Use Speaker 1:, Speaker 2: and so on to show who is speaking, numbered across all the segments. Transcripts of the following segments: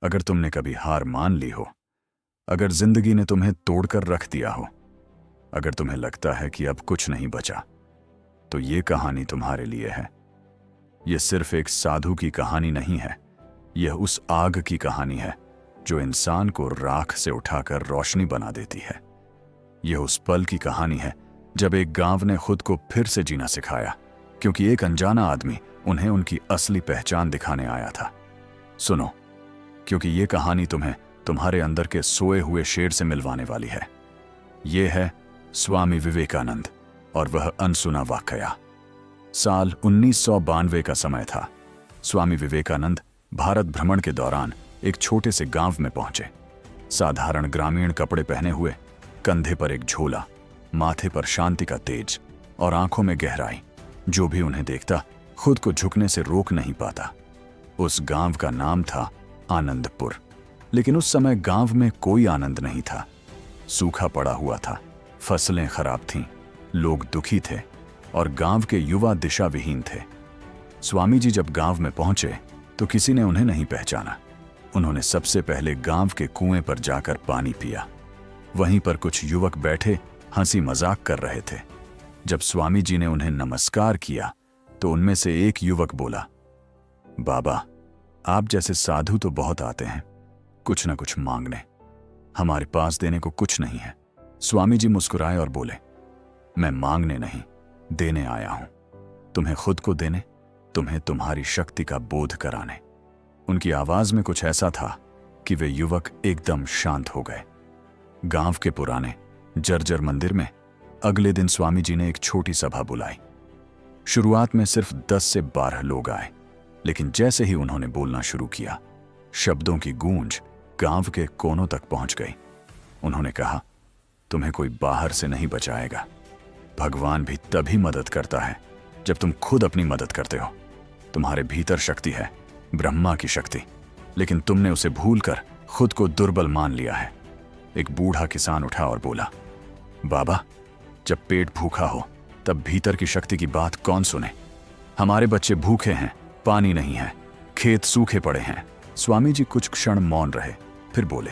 Speaker 1: अगर तुमने कभी हार मान ली हो, अगर जिंदगी ने तुम्हें तोड़कर रख दिया हो, अगर तुम्हें लगता है कि अब कुछ नहीं बचा, तो ये कहानी तुम्हारे लिए है। यह सिर्फ एक साधु की कहानी नहीं है, यह उस आग की कहानी है जो इंसान को राख से उठाकर रोशनी बना देती है। यह उस पल की कहानी है जब एक गांव ने खुद को फिर से जीना सिखाया, क्योंकि एक अनजाना आदमी उन्हें उनकी असली पहचान दिखाने आया था। सुनो, क्योंकि ये कहानी तुम्हें तुम्हारे अंदर के सोए हुए शेर से मिलवाने वाली है। ये है स्वामी विवेकानंद और वह अनसुना वाकया। साल 1992 का समय था। स्वामी विवेकानंद भारत भ्रमण के दौरान एक छोटे से गांव में पहुंचे। साधारण ग्रामीण कपड़े पहने हुए, कंधे पर एक झोला, माथे पर शांति का तेज और आंखों में गहराई। जो भी उन्हें देखता खुद को झुकने से रोक नहीं पाता। उस गांव का नाम था आनंदपुर। लेकिन उस समय गांव में कोई आनंद नहीं था। सूखा पड़ा हुआ था, फसलें खराब थीं, लोग दुखी थे और गांव के युवा दिशा विहीन थे। स्वामी जी जब गांव में पहुंचे तो किसी ने उन्हें नहीं पहचाना। उन्होंने सबसे पहले गांव के कुएं पर जाकर पानी पिया। वहीं पर कुछ युवक बैठे हंसी मजाक कर रहे थे। जब स्वामी जी ने उन्हें नमस्कार किया तो उनमें से एक युवक बोला, बाबा, आप जैसे साधु तो बहुत आते हैं कुछ न कुछ मांगने, हमारे पास देने को कुछ नहीं है। स्वामी जी मुस्कुराए और बोले, मैं मांगने नहीं, देने आया हूं। तुम्हें खुद को देने, तुम्हें तुम्हारी शक्ति का बोध कराने। उनकी आवाज में कुछ ऐसा था कि वे युवक एकदम शांत हो गए। गांव के पुराने जर्जर मंदिर में अगले दिन स्वामी जी ने एक छोटी सभा बुलाई। शुरुआत में सिर्फ 10 से 12 लोग आए, लेकिन जैसे ही उन्होंने बोलना शुरू किया, शब्दों की गूंज गांव के कोनों तक पहुंच गई। उन्होंने कहा, तुम्हें कोई बाहर से नहीं बचाएगा। भगवान भी तभी मदद करता है जब तुम खुद अपनी मदद करते हो। तुम्हारे भीतर शक्ति है, ब्रह्मा की शक्ति, लेकिन तुमने उसे भूलकर खुद को दुर्बल मान लिया है। एक बूढ़ा किसान उठा और बोला, बाबा, जब पेट भूखा हो तब भीतर की शक्ति की बात कौन सुने। हमारे बच्चे भूखे हैं, पानी नहीं है, खेत सूखे पड़े हैं। स्वामी जी कुछ क्षण मौन रहे, फिर बोले,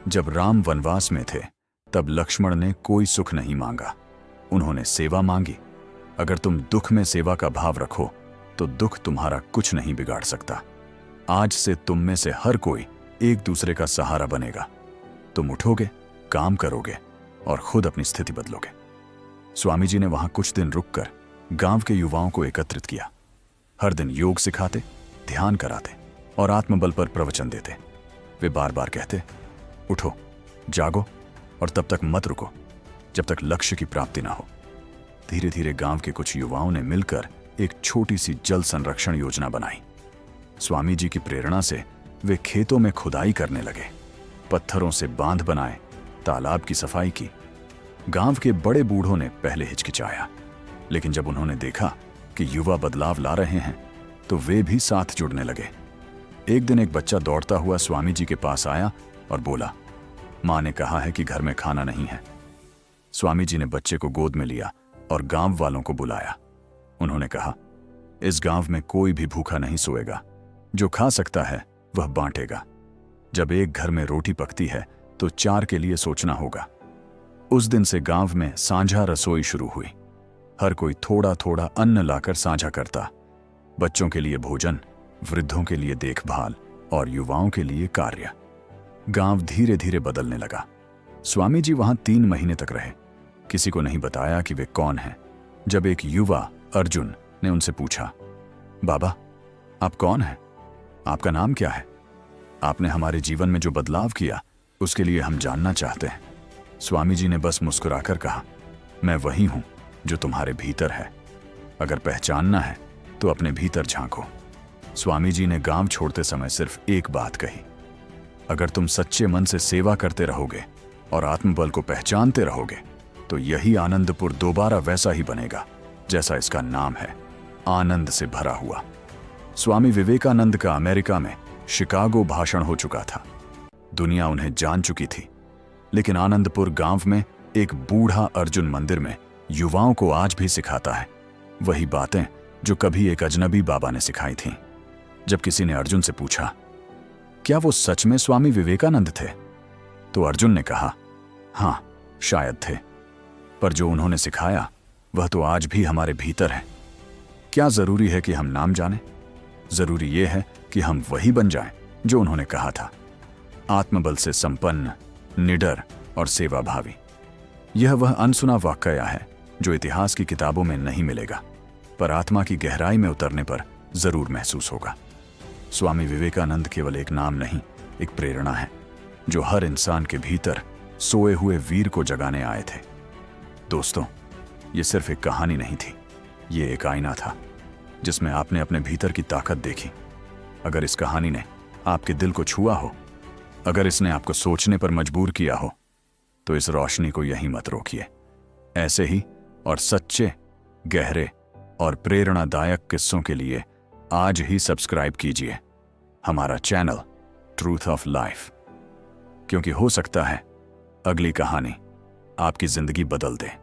Speaker 1: जब राम वनवास में थे तब लक्ष्मण ने कोई सुख नहीं मांगा, उन्होंने सेवा मांगी। अगर तुम दुख में सेवा का भाव रखो तो दुख तुम्हारा कुछ नहीं बिगाड़ सकता। आज से तुम में से हर कोई एक दूसरे का सहारा बनेगा। तुम उठोगे, काम करोगे और खुद अपनी स्थिति बदलोगे। स्वामी जी ने वहां कुछ दिन रुककर गांव के युवाओं को एकत्रित किया। हर दिन योग सिखाते, ध्यान कराते और आत्मबल पर प्रवचन देते। वे बार बार कहते, उठो, जागो और तब तक मत रुको जब तक लक्ष्य की प्राप्ति ना हो। धीरे धीरे गांव के कुछ युवाओं ने मिलकर एक छोटी सी जल संरक्षण योजना बनाई। स्वामी जी की प्रेरणा से वे खेतों में खुदाई करने लगे, पत्थरों से बांध बनाए, तालाब की सफाई की। गांव के बड़े बूढ़ों ने पहले हिचकिचाया, लेकिन जब उन्होंने देखा कि युवा बदलाव ला रहे हैं तो वे भी साथ जुड़ने लगे। एक दिन एक बच्चा दौड़ता हुआ स्वामी जी के पास आया और बोला, मां ने कहा है कि घर में खाना नहीं है। स्वामी जी ने बच्चे को गोद में लिया और गांव वालों को बुलाया। उन्होंने कहा, इस गांव में कोई भी भूखा नहीं सोएगा, जो खा सकता है वह बांटेगा। जब एक घर में रोटी पकती है तो 4 के लिए सोचना होगा। उस दिन से गांव में साझा रसोई शुरू हुई। हर कोई थोड़ा थोड़ा अन्न लाकर साझा करता। बच्चों के लिए भोजन, वृद्धों के लिए देखभाल और युवाओं के लिए कार्य। गांव धीरे धीरे बदलने लगा। स्वामी जी वहां 3 महीने तक रहे। किसी को नहीं बताया कि वे कौन हैं। जब एक युवा अर्जुन ने उनसे पूछा, बाबा, आप कौन हैं? आपका नाम क्या है? आपने हमारे जीवन में जो बदलाव किया उसके लिए हम जानना चाहते हैं। स्वामी जी ने बस मुस्कुराकर कहा, मैं वही हूं जो तुम्हारे भीतर है। अगर पहचानना है तो अपने भीतर झांको। स्वामी जी ने गांव छोड़ते समय सिर्फ एक बात कही, अगर तुम सच्चे मन से सेवा करते रहोगे और आत्मबल को पहचानते रहोगे तो यही आनंदपुर दोबारा वैसा ही बनेगा जैसा इसका नाम है, आनंद से भरा हुआ। स्वामी विवेकानंद का अमेरिका में शिकागो भाषण हो चुका था। दुनिया उन्हें जान चुकी थी, लेकिन आनंदपुर गांव में एक बूढ़ा अर्जुन मंदिर में युवाओं को आज भी सिखाता है वही बातें जो कभी एक अजनबी बाबा ने सिखाई थीं। जब किसी ने अर्जुन से पूछा, क्या वो सच में स्वामी विवेकानंद थे? तो अर्जुन ने कहा, हाँ, शायद थे, पर जो उन्होंने सिखाया वह तो आज भी हमारे भीतर है। क्या जरूरी है कि हम नाम जानें? जरूरी यह है कि हम वही बन जाएं जो उन्होंने कहा था, आत्मबल से संपन्न, निडर और सेवाभावी। यह वह अनसुना वाकया है जो इतिहास की किताबों में नहीं मिलेगा, पर आत्मा की गहराई में उतरने पर जरूर महसूस होगा। स्वामी विवेकानंद केवल एक नाम नहीं, एक प्रेरणा है जो हर इंसान के भीतर सोए हुए वीर को जगाने आए थे। दोस्तों, ये सिर्फ एक कहानी नहीं थी, ये एक आईना था जिसमें आपने अपने भीतर की ताकत देखी। अगर इस कहानी ने आपके दिल को छुआ हो, अगर इसने आपको सोचने पर मजबूर किया हो, तो इस रोशनी को यहीं मत रोकिए। ऐसे ही और सच्चे, गहरे और प्रेरणादायक किस्सों के लिए आज ही सब्सक्राइब कीजिए हमारा चैनल ट्रूथ ऑफ लाइफ, क्योंकि हो सकता है अगली कहानी आपकी जिंदगी बदल दे।